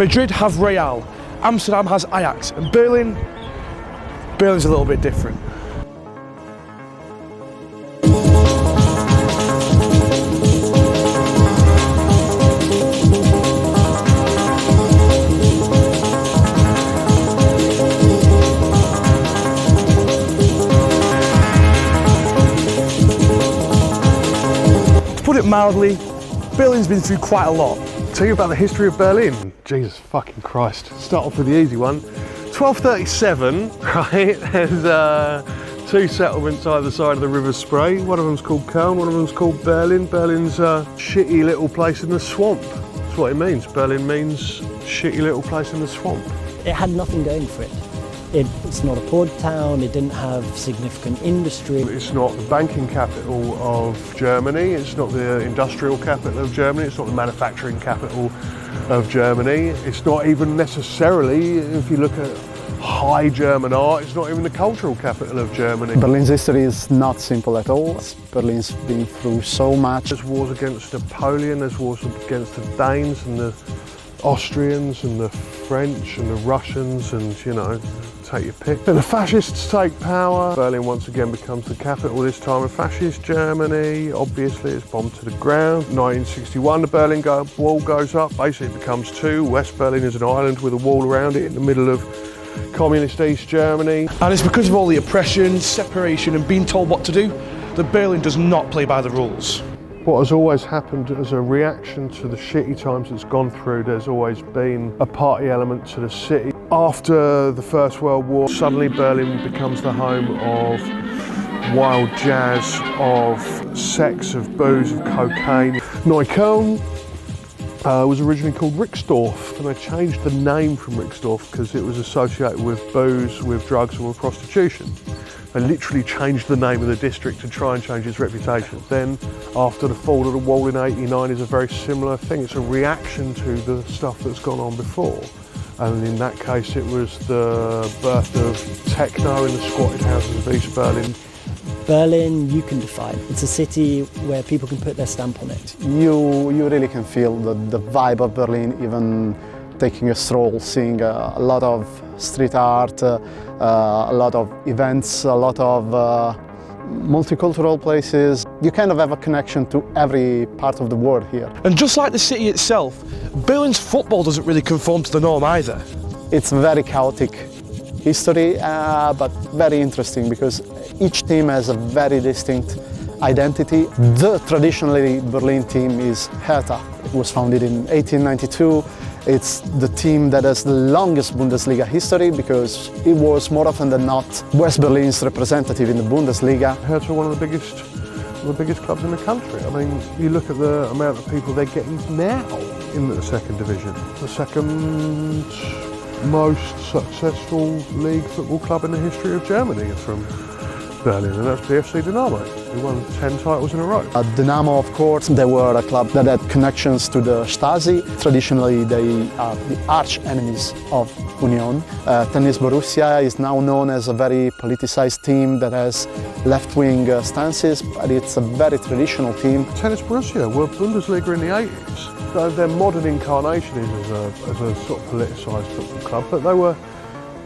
Madrid have Real, Amsterdam has Ajax, and Berlin's a little bit different. To put it mildly, Berlin's been through quite a lot. Tell you about the history of Berlin. Jesus fucking Christ. Start off with the easy one. 1237, right, there's two settlements either side of the River Spree. One of them's called Köln, one of them's called Berlin. Berlin's a shitty little place in the swamp. That's what it means. Berlin means shitty little place in the swamp. It had nothing going for it. It's not a port town, it didn't have significant industry. It's not the banking capital of Germany, it's not the industrial capital of Germany, it's not the manufacturing capital of Germany. It's not even necessarily, if you look at high German art, it's not even the cultural capital of Germany. Berlin's history is not simple at all. Berlin's been through so much. There's wars against Napoleon, there's wars against the Danes and the Austrians and the French and the Russians, and you know, take your pick. Then the fascists take power. Berlin once again becomes the capital, this time of fascist Germany. Obviously it's bombed to the ground. 1961 the Berlin Wall goes up, basically it becomes two. West Berlin is an island with a wall around it in the middle of communist East Germany. And it's because of all the oppression, separation and being told what to do that Berlin does not play by the rules. What has always happened as a reaction to the shitty times it's gone through, there's always been a party element to the city. After the First World War, suddenly Berlin becomes the home of wild jazz, of sex, of booze, of cocaine. Neukölln was originally called Rixdorf, and they changed the name from Rixdorf because it was associated with booze, with drugs and with prostitution. They literally changed the name of the district to try and change its reputation. Then, after the fall of the wall in '89 is a very similar thing. It's a reaction to the stuff that's gone on before. And in that case, it was the birth of techno in the squatted houses of East Berlin. Berlin, you can define. It's a city where people can put their stamp on it. You really can feel the vibe of Berlin, even taking a stroll, seeing a lot of street art, a lot of events, a lot of multicultural places. You kind of have a connection to every part of the world here. And just like the city itself, Berlin's football doesn't really conform to the norm either. It's very chaotic history, but very interesting because each team has a very distinct identity. The traditionally Berlin team is Hertha. It was founded in 1892. It's the team that has the longest Bundesliga history because it was more often than not West Berlin's representative in the Bundesliga. Hertha are one of the biggest clubs in the country. I mean, you look at the amount of people they're getting now in the second division. The second most successful league football club in the history of Germany is from Berlin, and that's BFC Dynamo, who won 10 titles in a row. Dynamo, of course, they were a club that had connections to the Stasi. Traditionally, they are the arch enemies of Union. Tennis Borussia is now known as a very politicized team that has left-wing stances, but it's a very traditional team. Tennis Borussia were Bundesliga in the 80s. Their modern incarnation is as a sort of politicised football club, but they were,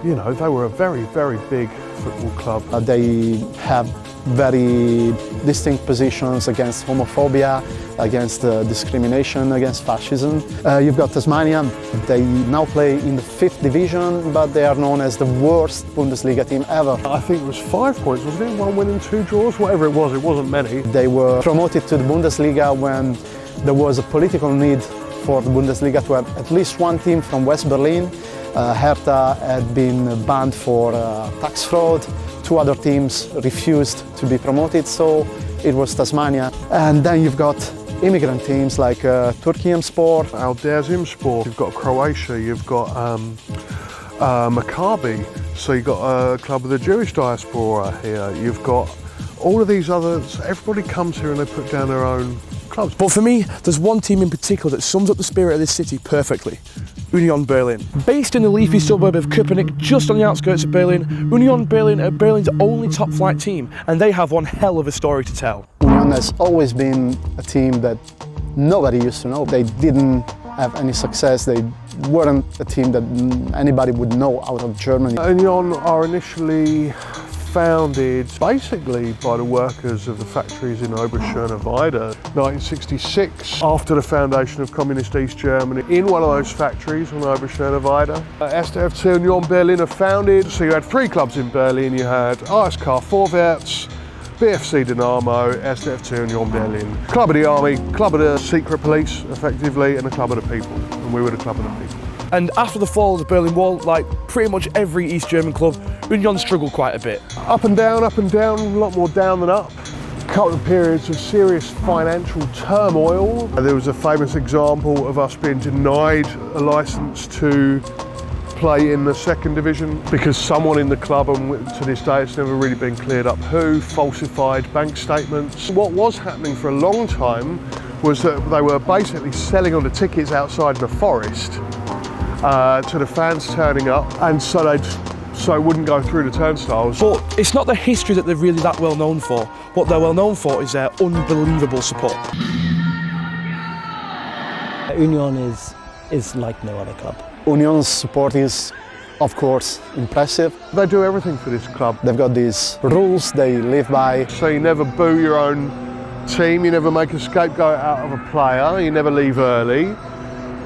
you know, they were a very, very big football club. They have very distinct positions against homophobia, against discrimination, against fascism. You've got Tasmania. They now play in the 5th division, but they are known as the worst Bundesliga team ever. I think it was 5 points, wasn't it? 1 win and 2 draws, whatever it wasn't many. They were promoted to the Bundesliga when there was a political need for the Bundesliga to have at least one team from West Berlin. Hertha had been banned for tax fraud. 2 other teams refused to be promoted, so it was Tasmania. And then you've got immigrant teams like Turkiyemspor, Alderzimspor. You've got Croatia, you've got Maccabi, so you've got a club of the Jewish diaspora here. You've got all of these others. Everybody comes here and they put down their own clubs. But for me, there's one team in particular that sums up the spirit of this city perfectly. Union Berlin. Based in the leafy suburb of Köpenick, just on the outskirts of Berlin, Union Berlin are Berlin's only top flight team, and they have one hell of a story to tell. Union has always been a team that nobody used to know. They didn't have any success, they weren't a team that anybody would know out of Germany. Union are initially founded basically by the workers of the factories in Eiserne Kampf. 1966, after the foundation of Communist East Germany, in one of those factories on Eiserne Kampf, SDFC Union Berlin are founded. So you had 3 clubs in Berlin. You had ISK Vorwärts, BFC Dynamo, SDFC Union Berlin. Club of the army, club of the secret police, effectively, and the club of the people. And we were the club of the people. And after the fall of the Berlin Wall, like pretty much every East German club, Union struggled quite a bit. Up and down, a lot more down than up. A couple of periods of serious financial turmoil. There was a famous example of us being denied a licence to play in the 2nd division because someone in the club, and to this day it's never really been cleared up who, falsified bank statements. What was happening for a long time was that they were basically selling on the tickets outside in the forest to the fans turning up, and so it wouldn't go through the turnstiles. But it's not the history that they're really that well known for. What they're well known for is their unbelievable support. Union is like no other club. Union's support is, of course, impressive. They do everything for this club. They've got these rules they live by. So you never boo your own team, you never make a scapegoat out of a player, you never leave early,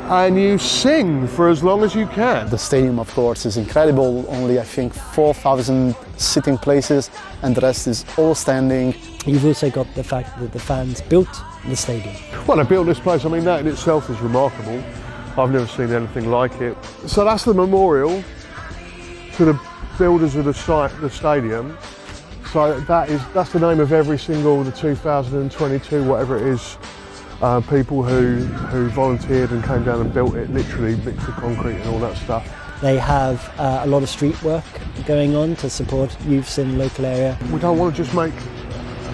and you sing for as long as you can. The stadium, of course, is incredible. Only, I think, 4,000 sitting places, and the rest is all standing. You've also got the fact that the fans built the stadium. Well, they built this place, I mean, that in itself is remarkable. I've never seen anything like it. So that's the memorial to the builders of the stadium. So that's the name of every single, the 2022, whatever it is, people who volunteered and came down and built it, literally mixed the concrete and all that stuff. They have a lot of street work going on to support youths in the local area. We don't want to just make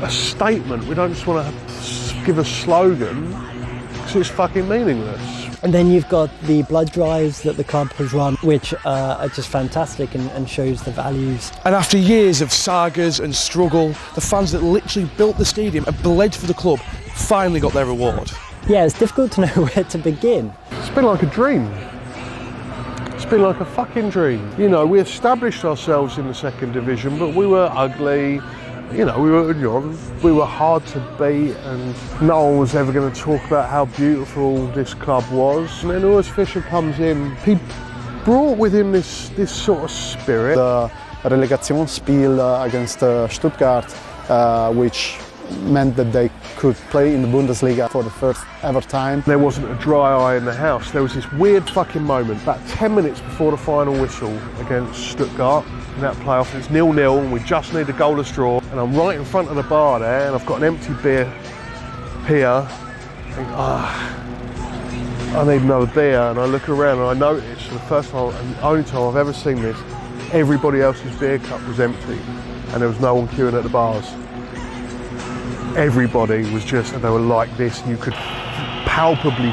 a statement, we don't just want to give a slogan, because it's fucking meaningless. And then you've got the blood drives that the club has run, which are just fantastic and shows the values. And after years of sagas and struggle, the fans that literally built the stadium and bled for the club finally got their reward. Yeah, it's difficult to know where to begin. It's been like a dream. It's been like a fucking dream. You know, we established ourselves in the 2nd division, but we were ugly. You know, we were hard to beat, and no one was ever going to talk about how beautiful this club was. And then Urs Fischer comes in. He brought with him this sort of spirit. The Relegationsspiel against Stuttgart, which meant that they could play in the Bundesliga for the first ever time. There wasn't a dry eye in the house. There was this weird fucking moment, about 10 minutes before the final whistle against Stuttgart in that playoff. It's 0-0 and we just need a goalless draw. And I'm right in front of the bar there, and I've got an empty beer here. I think, I need another beer. And I look around and I notice for the first time, and the only time I've ever seen this, everybody else's beer cup was empty and there was no one queuing at the bars. Everybody was just, and they were like this, and you could palpably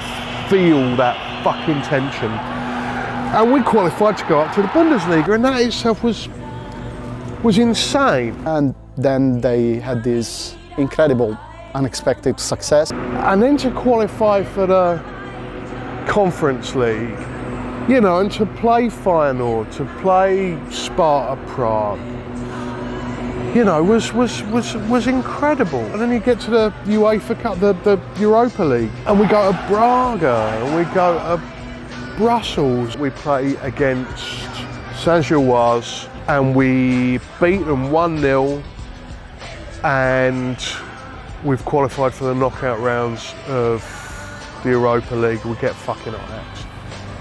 feel that fucking tension. And we qualified to go up to the Bundesliga, and that itself was insane. And then they had this incredible, unexpected success. And then to qualify for the Conference League, you know, and to play Feyenoord, to play Sparta Prague, you know, was incredible. And then you get to the UEFA Cup, the Europa League, and we go to Braga, and we go to Brussels. We play against Saint-Gilloise, and we beat them 1-0, and we've qualified for the knockout rounds of the Europa League. We get fucking hot.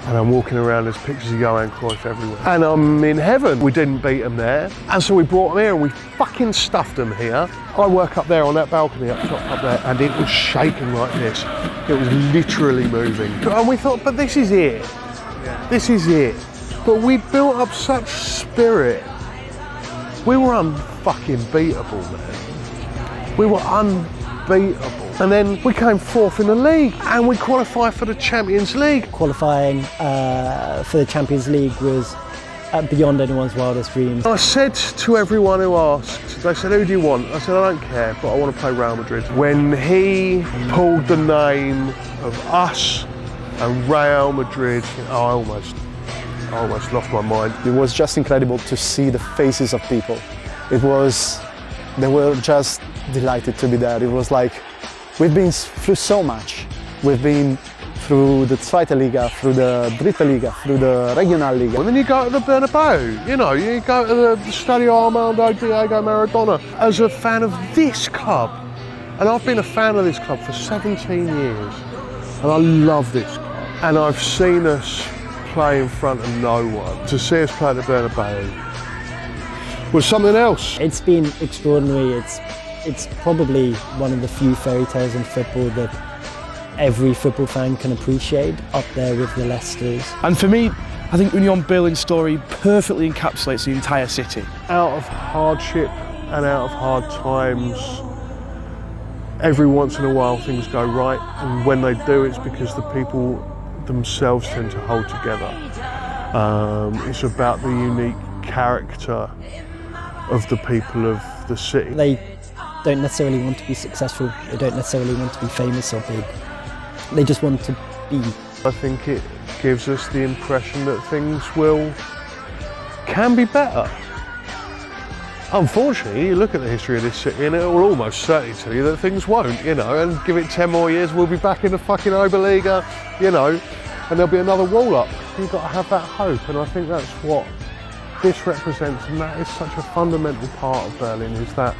And I'm walking around, there's pictures of Johan Cruyff everywhere. And I'm in heaven. We didn't beat them there. And so we brought them here and we fucking stuffed them here. I work up there on that balcony up top up there, and it was shaking like this. It was literally moving. And we thought, but this is it. This is it. But we built up such spirit. We were unfucking beatable, man. We were unbeatable. And then we came 4th in the league and we qualified for the Champions League. Qualifying for the Champions League was beyond anyone's wildest dreams. I said to everyone who asked, they said, who do you want? I said, I don't care, but I want to play Real Madrid. When he pulled the name of us And Real Madrid, I almost lost my mind. It was just incredible to see the faces of people. They were just delighted to be there. It was like, we've been through so much. We've been through the Zweite Liga, through the Dritte Liga, through the Regional Liga. And then you go to the Bernabeu, you know, you go to the Stadio Armando Diego Maradona. As a fan of this club, and I've been a fan of this club for 17 years, and I love this club. And I've seen us play in front of no one. To see us play at the Bernabeu was something else. It's been extraordinary. It's probably one of the few fairy tales in football that every football fan can appreciate, up there with the Leicesters. And for me, I think Union Berlin's story perfectly encapsulates the entire city. Out of hardship and out of hard times, every once in a while things go right, and when they do, it's because the people themselves tend to hold together. It's about the unique character of the people of the city. They don't necessarily want to be successful, they don't necessarily want to be famous or big. They just want to be. I think it gives us the impression that things can be better. Unfortunately, you look at the history of this city and it will almost certainly tell you that things won't, you know, and give it 10 more years, we'll be back in the fucking Oberliga, you know, and there'll be another wall up. You've got to have that hope, and I think that's what this represents, and that is such a fundamental part of Berlin, is that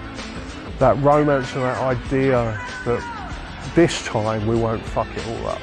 romance and that idea that this time we won't fuck it all up.